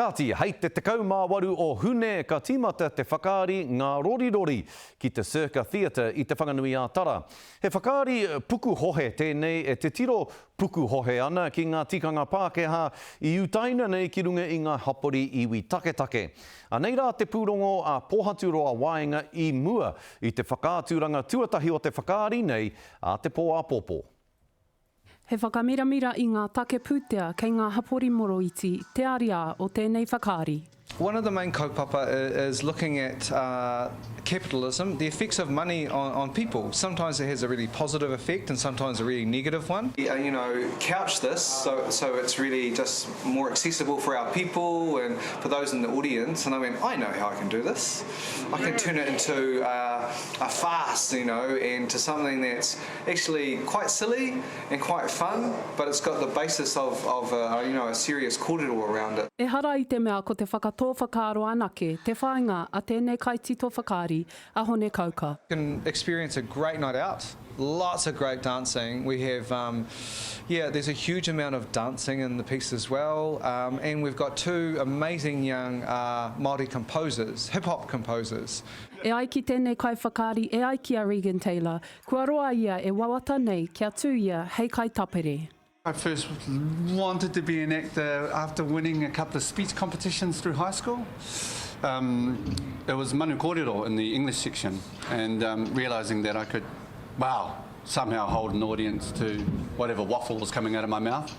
Kāti, hei te 18 o hune ka tīmata te whakaari ngā rorirori ki te Circa Theatre i te whanganui a Tara. He whakaari puku hohe tēnei e te tiro puku hohe ana ki ngā tikanga Pākehā i utaina nei ki runga i ngā hapori iwi taketake. Nei rā te pūrongo a Pohaturoa Waenga i mua i te whakāturanga tuatahi o te whakaari nei a te Pōāpōpō. He whakamiramira i ngā take pūtea kei ngā hapori moro iti te aria o tēnei whakaari. One of the main kaupapa is looking at capitalism, the effects of money on people. Sometimes it has a really positive effect and sometimes a really negative one. You know, couch this so it's really just more accessible for our people and for those in the audience. And I went, I know how I can do this. I can turn it into a farce, you know, and to something that's actually quite silly and quite fun, but it's got the basis of you know, a serious kōrero around it. E hara i te mea ko te whakatō whakaaro anake, te whāinga a tēnei kaitito whakaari a hone kauka. You can experience a great night out, lots of great dancing. We have, there's a huge amount of dancing in the piece as well, and we've got two amazing young Māori composers, hip-hop composers. E ai ki tēnei kai whakaari, e ai ki a Regan Taylor, kua roa ia e wawata nei kia tū ia hei kai tapere. I first wanted to be an actor after winning a couple of speech competitions through high school. It was manu kōrero in the English section, and realising that I could, somehow hold an audience to whatever waffle was coming out of my mouth,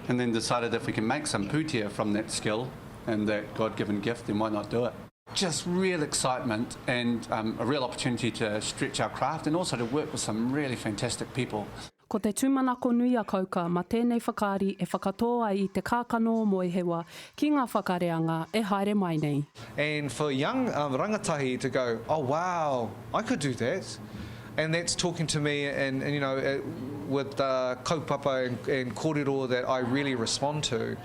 and then decided if we can make some pūtea from that skill and that God-given gift, then why not do it? Just real excitement and a real opportunity to stretch our craft and also to work with some really fantastic people. Ko te tūmanako nui a kauka, ma tēnei whakaari e whakatō ai I te kākano o moehewa ki ngā whakareanga e haere mai nei. And for young rangatahi to go, oh wow, I could do that. And that's talking to me and you know, with kaupapa and kōrero that I really respond to.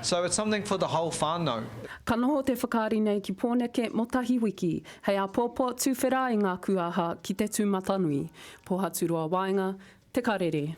So it's something for the whole whānau. Ka noho te whakaari nei ki Pōneke Motahi Wiki, hei a pōpō tūwhera I ngā kuaha ki te tūmatanui. Pohaturoa Waenga, te karere.